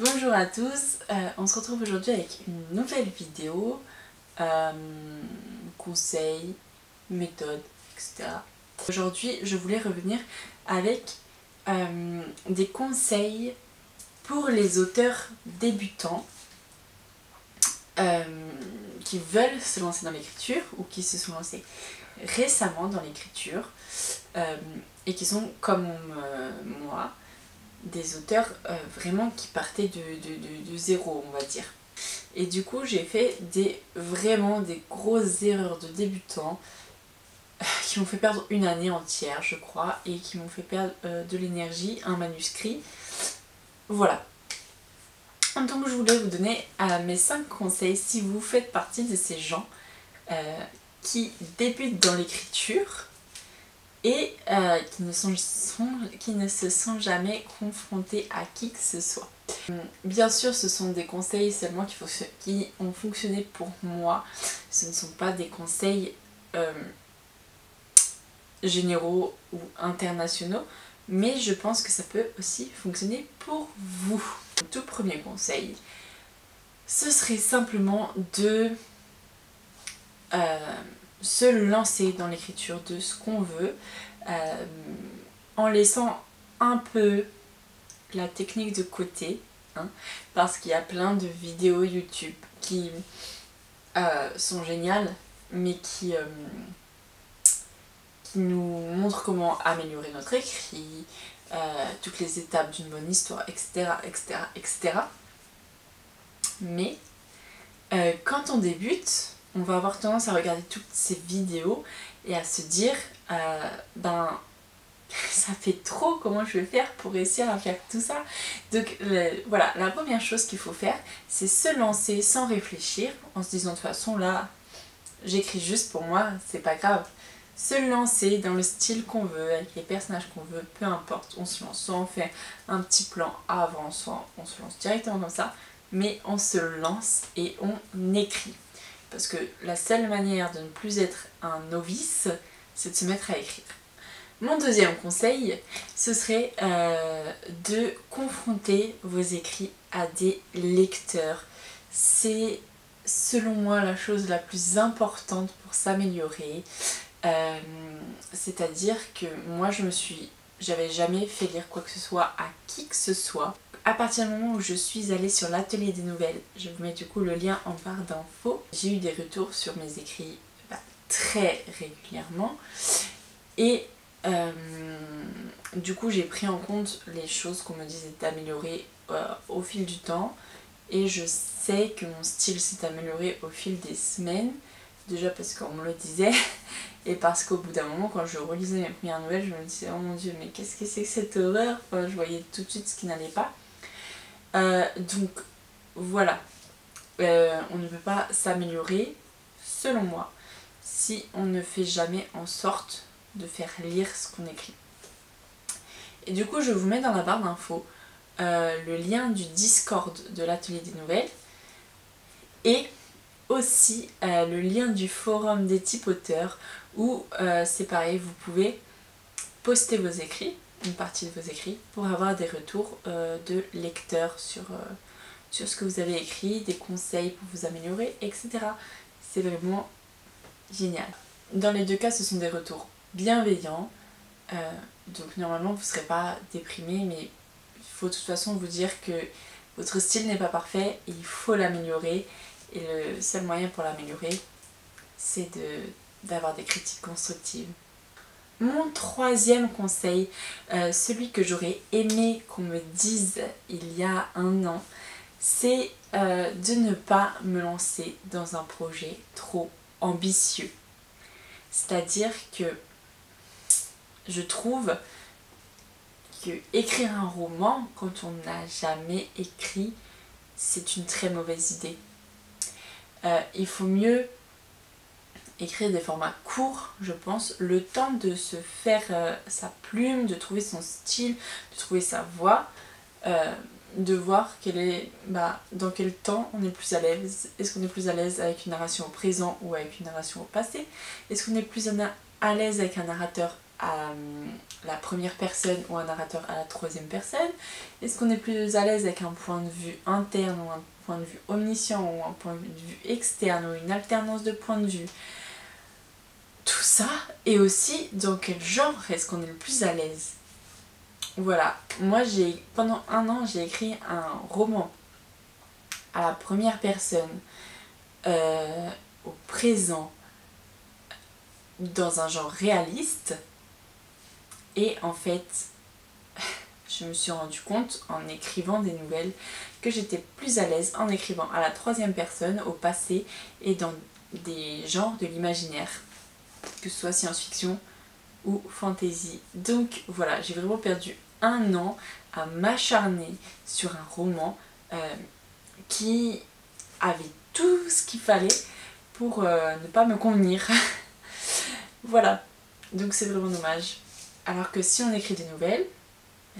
Bonjour à tous, on se retrouve aujourd'hui avec une nouvelle vidéo, conseils, méthodes, etc. Aujourd'hui je voulais revenir avec des conseils pour les auteurs débutants qui veulent se lancer dans l'écriture ou qui se sont lancés récemment dans l'écriture et qui sont comme moi des auteurs vraiment qui partaient de zéro, on va dire. Et du coup j'ai fait vraiment des grosses erreurs de débutants qui m'ont fait perdre une année entière je crois et qui m'ont fait perdre de l'énergie, un manuscrit. Voilà. Donc je voulais vous donner mes 5 conseils si vous faites partie de ces gens qui débutent dans l'écriture et qui ne se sont jamais confrontés à qui que ce soit. Bien sûr ce sont des conseils seulement qui ont fonctionné pour moi, ce ne sont pas des conseils généraux ou internationaux, mais je pense que ça peut aussi fonctionner pour vous. Le tout premier conseil, ce serait simplement de se lancer dans l'écriture de ce qu'on veut en laissant un peu la technique de côté, hein, parce qu'il y a plein de vidéos YouTube qui sont géniales mais qui nous montrent comment améliorer notre écrit, toutes les étapes d'une bonne histoire, etc. etc., etc. Mais quand on débute, on va avoir tendance à regarder toutes ces vidéos et à se dire ben ça fait trop, comment je vais faire pour réussir à faire tout ça. Donc voilà, la première chose qu'il faut faire, c'est se lancer sans réfléchir, en se disant de toute façon là, j'écris juste pour moi, c'est pas grave. Se lancer dans le style qu'on veut, avec les personnages qu'on veut, peu importe, on se lance, soit on fait un petit plan avant, soit on se lance directement comme ça, mais on se lance et on écrit. Parce que la seule manière de ne plus être un novice, c'est de se mettre à écrire. Mon deuxième conseil, ce serait de confronter vos écrits à des lecteurs. C'est selon moi la chose la plus importante pour s'améliorer. C'est-à-dire que moi j'avais jamais fait lire quoi que ce soit à qui que ce soit. À partir du moment où je suis allée sur l'atelier des nouvelles, je vous mets du coup le lien en barre d'infos, j'ai eu des retours sur mes écrits très régulièrement et du coup j'ai pris en compte les choses qu'on me disait d'améliorer au fil du temps et je sais que mon style s'est amélioré au fil des semaines, déjà parce qu'on me le disait et parce qu'au bout d'un moment quand je relisais mes premières nouvelles je me disais oh mon dieu mais qu'est-ce que c'est que cette horreur, enfin, je voyais tout de suite ce qui n'allait pas. Donc voilà, on ne peut pas s'améliorer selon moi si on ne fait jamais en sorte de faire lire ce qu'on écrit. Et du coup je vous mets dans la barre d'infos le lien du Discord de l'atelier des nouvelles et aussi le lien du forum des typoteurs où c'est pareil, vous pouvez poster vos écrits, une partie de vos écrits, pour avoir des retours de lecteurs sur ce que vous avez écrit, des conseils pour vous améliorer, etc. C'est vraiment génial. Dans les deux cas ce sont des retours bienveillants, donc normalement vous ne serez pas déprimé, mais il faut de toute façon vous dire que votre style n'est pas parfait et il faut l'améliorer et le seul moyen pour l'améliorer c'est d'avoir des critiques constructives. Mon troisième conseil, celui que j'aurais aimé qu'on me dise il y a un an, c'est de ne pas me lancer dans un projet trop ambitieux. C'est-à-dire que je trouve que écrire un roman quand on n'a jamais écrit, c'est une très mauvaise idée. Il faut mieux écrire des formats courts, je pense, le temps de se faire sa plume, de trouver son style, de trouver sa voix, de voir dans quel temps on est plus à l'aise. Est-ce qu'on est plus à l'aise avec une narration au présent ou avec une narration au passé? Est-ce qu'on est plus à l'aise avec un narrateur à la première personne ou un narrateur à la troisième personne? Est-ce qu'on est plus à l'aise avec un point de vue interne ou un point de vue omniscient ou un point de vue externe ou une alternance de points de vue? Tout ça, et aussi dans quel genre est-ce qu'on est le plus à l'aise? Voilà, moi pendant un an j'ai écrit un roman à la première personne, au présent, dans un genre réaliste, et en fait je me suis rendu compte en écrivant des nouvelles que j'étais plus à l'aise en écrivant à la troisième personne, au passé et dans des genres de l'imaginaire, que ce soit science-fiction ou fantasy. Donc voilà, j'ai vraiment perdu un an à m'acharner sur un roman qui avait tout ce qu'il fallait pour ne pas me convenir. Voilà, donc c'est vraiment dommage. Alors que si on écrit des nouvelles,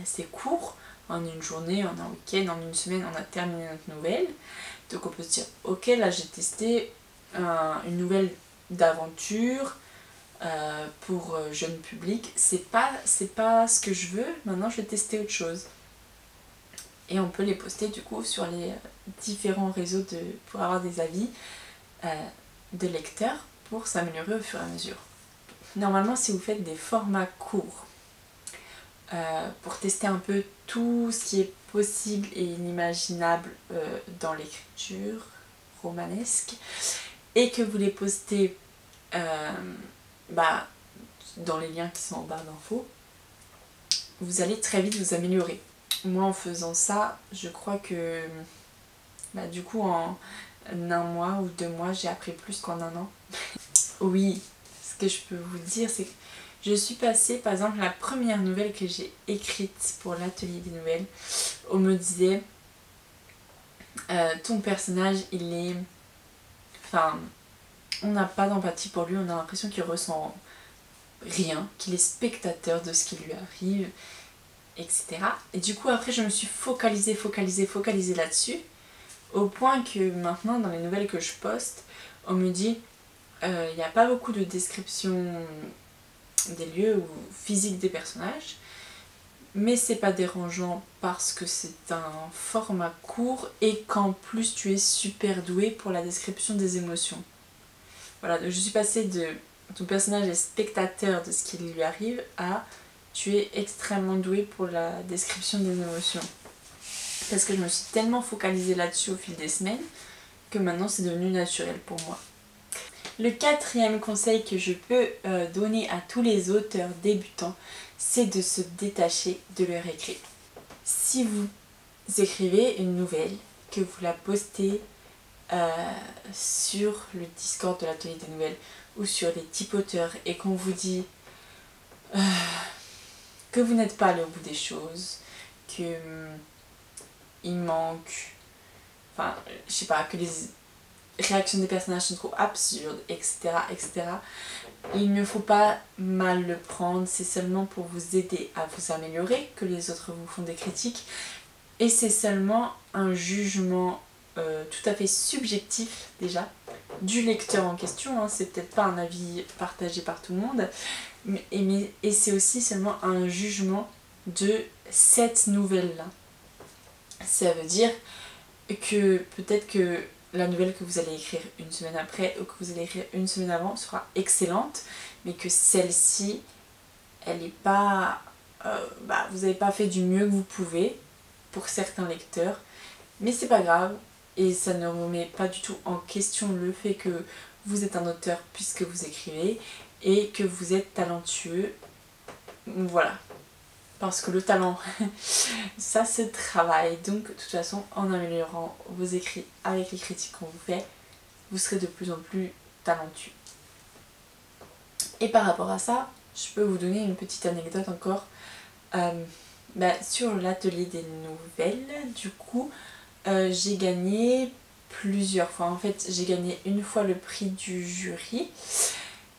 c'est court, en une journée, en un week-end, en une semaine, on a terminé notre nouvelle. Donc on peut se dire, ok, là j'ai testé une nouvelle d'aventure pour jeune public, c'est pas ce que je veux, maintenant je vais tester autre chose. Et on peut les poster du coup sur les différents réseaux pour avoir des avis de lecteurs pour s'améliorer au fur et à mesure. Normalement, si vous faites des formats courts pour tester un peu tout ce qui est possible et inimaginable dans l'écriture romanesque, et que vous les postez dans les liens qui sont en barre d'infos, vous allez très vite vous améliorer. Moi, en faisant ça, je crois que du coup en un mois ou 2 mois, j'ai appris plus qu'en un an. Oui, ce que je peux vous dire, c'est que je suis passée, par exemple, la première nouvelle que j'ai écrite pour l'atelier des nouvelles, on me disait ton personnage, il est... Enfin, on n'a pas d'empathie pour lui, on a l'impression qu'il ressent rien, qu'il est spectateur de ce qui lui arrive, etc. Et du coup, après, je me suis focalisée là-dessus, au point que maintenant, dans les nouvelles que je poste, on me dit il n'y a pas beaucoup de description des lieux ou physiques des personnages, mais c'est pas dérangeant parce que c'est un format court et qu'en plus tu es super doué pour la description des émotions. Voilà, donc je suis passée de ton personnage est spectateur de ce qui lui arrive à tu es extrêmement doué pour la description des émotions. Parce que je me suis tellement focalisée là-dessus au fil des semaines que maintenant c'est devenu naturel pour moi. Le quatrième conseil que je peux donner à tous les auteurs débutants, c'est de se détacher de leur écrit. Si vous écrivez une nouvelle, que vous la postez sur le Discord de l'atelier des nouvelles ou sur les typoteurs et qu'on vous dit que vous n'êtes pas allé au bout des choses, que il manque, enfin je sais pas, que les réactions des personnages sont trop absurdes, etc., etc. Il ne faut pas mal le prendre, c'est seulement pour vous aider à vous améliorer que les autres vous font des critiques, et c'est seulement un jugement tout à fait subjectif déjà du lecteur en question, hein. C'est peut-être pas un avis partagé par tout le monde, et c'est aussi seulement un jugement de cette nouvelle-là. Ça veut dire que peut-être que la nouvelle que vous allez écrire une semaine après ou que vous allez écrire une semaine avant sera excellente, mais que celle-ci, elle n'est pas... vous n'avez pas fait du mieux que vous pouvez pour certains lecteurs, mais c'est pas grave, et ça ne remet pas du tout en question le fait que vous êtes un auteur puisque vous écrivez et que vous êtes talentueux. Voilà. Parce que le talent, ça se travaille. Donc de toute façon, en améliorant vos écrits avec les critiques qu'on vous fait, vous serez de plus en plus talentueux. Et par rapport à ça, je peux vous donner une petite anecdote encore. Sur l'atelier des nouvelles, du coup, j'ai gagné plusieurs fois. En fait, j'ai gagné une fois le prix du jury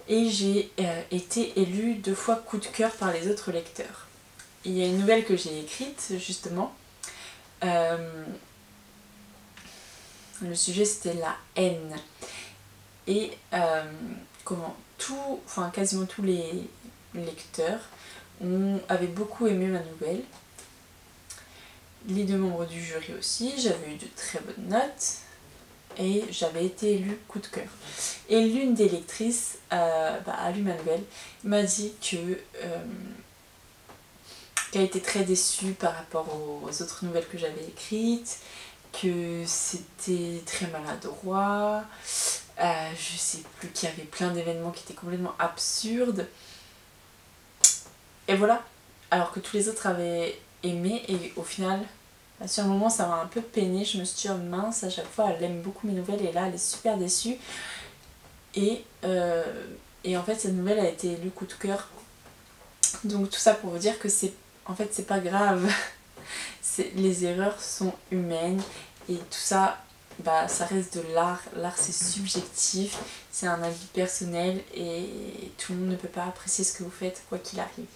et j'ai été élue 2 fois coup de cœur par les autres lecteurs. Il y a une nouvelle que j'ai écrite justement. Le sujet c'était la haine. Et quasiment tous les lecteurs avaient beaucoup aimé ma nouvelle. Les 2 membres du jury aussi, j'avais eu de très bonnes notes et j'avais été élue coup de cœur. Et l'une des lectrices a lu ma nouvelle, m'a dit qu'elle était très déçue par rapport aux autres nouvelles que j'avais écrites, que c'était très maladroit, je sais plus, qu'il y avait plein d'événements qui étaient complètement absurdes. Et voilà, alors que tous les autres avaient aimé, et au final, sur le moment ça m'a un peu peiné, je me suis dit oh mince, à chaque fois elle aime beaucoup mes nouvelles et là elle est super déçue. Et en fait cette nouvelle a été élue coup de cœur. Donc tout ça pour vous dire que en fait c'est pas grave, les erreurs sont humaines et tout ça, ça reste de l'art. L'art c'est subjectif, c'est un avis personnel et tout le monde ne peut pas apprécier ce que vous faites quoi qu'il arrive.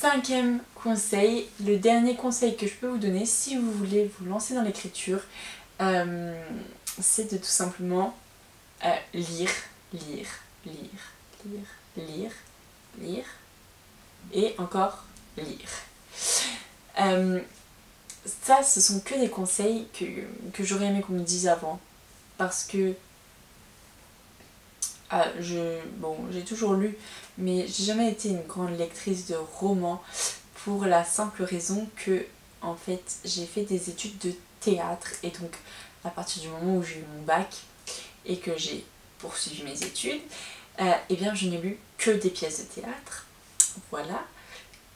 5e conseil, le dernier conseil que je peux vous donner si vous voulez vous lancer dans l'écriture, c'est de tout simplement lire et encore lire. Ça, ce sont que des conseils que j'aurais aimé qu'on me dise avant, parce que j'ai toujours lu, mais j'ai jamais été une grande lectrice de romans, pour la simple raison que en fait j'ai fait des études de théâtre, et donc à partir du moment où j'ai eu mon bac et que j'ai poursuivi mes études, eh bien je n'ai lu que des pièces de théâtre, voilà.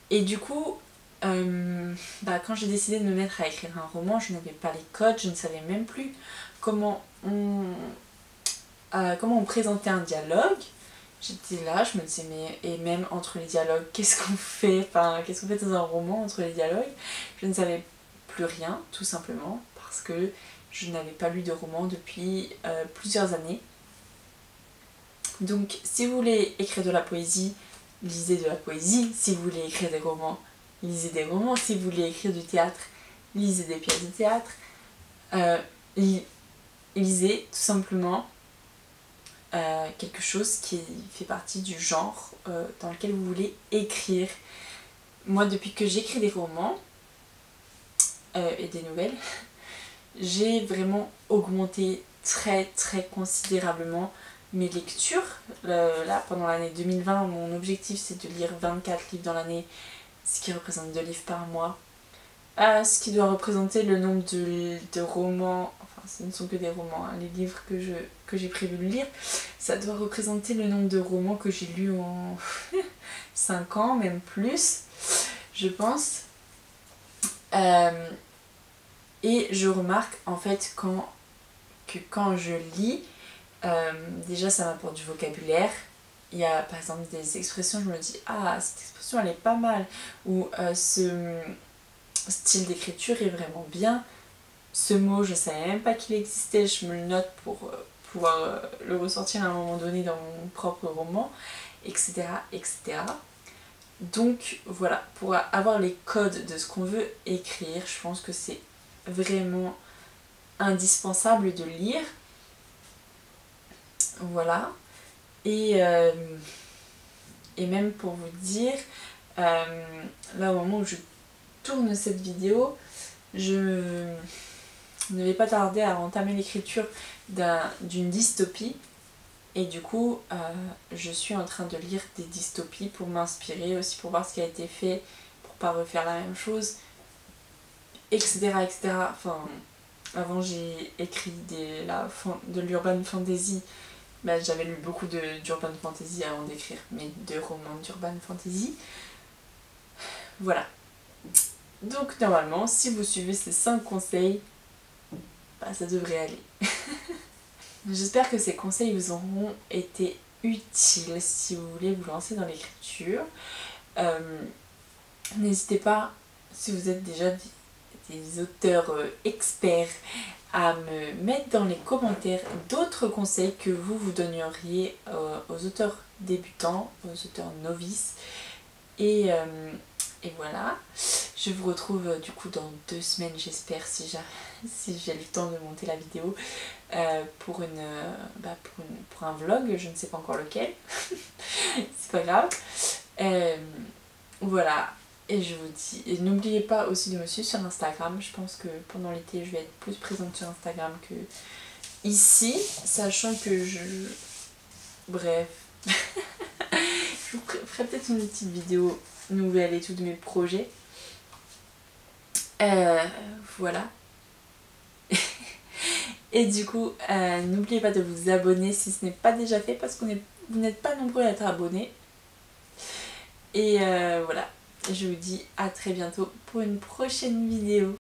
Et du coup quand j'ai décidé de me mettre à écrire un roman, je n'avais pas les codes, je ne savais même plus comment on présentait un dialogue. J'étais là, je me disais et même entre les dialogues, qu'est-ce qu'on fait dans un roman entre les dialogues? Je ne savais plus rien, tout simplement, parce que je n'avais pas lu de roman depuis plusieurs années. Donc si vous voulez écrire de la poésie, lisez de la poésie. Si vous voulez écrire des romans, lisez des romans. Si vous voulez écrire du théâtre, lisez des pièces de théâtre. Lisez tout simplement quelque chose qui fait partie du genre dans lequel vous voulez écrire. Moi, depuis que j'écris des romans et des nouvelles, j'ai vraiment augmenté très très considérablement mes lectures. Là, pendant l'année 2020, mon objectif c'est de lire 24 livres dans l'année, ce qui représente 2 livres par mois. Ce qui doit représenter le nombre de romans, enfin ce ne sont que des romans, hein, les livres que j'ai prévu de lire, ça doit représenter le nombre de romans que j'ai lus en 5 ans, même plus, je pense. Et je remarque en fait que quand je lis, déjà ça m'apporte du vocabulaire. Il y a par exemple des expressions, je me dis ah cette expression elle est pas mal, ou ce style d'écriture est vraiment bien, ce mot je savais même pas qu'il existait, je me le note pour pouvoir le ressortir à un moment donné dans mon propre roman, etc. etc. Donc voilà, pour avoir les codes de ce qu'on veut écrire, je pense que c'est vraiment indispensable de lire. Voilà. Et même pour vous dire, là au moment où je tourne cette vidéo, je ne vais pas tarder à entamer l'écriture d'une dystopie. Et du coup, je suis en train de lire des dystopies pour m'inspirer aussi, pour voir ce qui a été fait, pour pas refaire la même chose, etc. etc. Enfin, avant j'ai écrit de l'urban fantasy. J'avais lu beaucoup d'urban fantasy avant d'écrire mes 2 romans d'urban fantasy. Voilà. Donc normalement, si vous suivez ces 5 conseils, ça devrait aller. J'espère que ces conseils vous auront été utiles si vous voulez vous lancer dans l'écriture. N'hésitez pas, si vous êtes déjà des auteurs experts, à me mettre dans les commentaires d'autres conseils que vous donneriez aux auteurs débutants, aux auteurs novices. Et voilà, je vous retrouve du coup dans 2 semaines, j'espère, si j'ai le temps de monter la vidéo, pour un vlog, je ne sais pas encore lequel, c'est pas grave. Voilà, et je vous dis, et n'oubliez pas aussi de me suivre sur Instagram. Je pense que pendant l'été je vais être plus présente sur Instagram que ici, sachant que bref, je vous ferai peut-être une petite vidéo nouvelle et tout de mes projets. Voilà. Et du coup, n'oubliez pas de vous abonner si ce n'est pas déjà fait, parce que vous n'êtes pas nombreux à être abonnés. Et voilà, je vous dis à très bientôt pour une prochaine vidéo.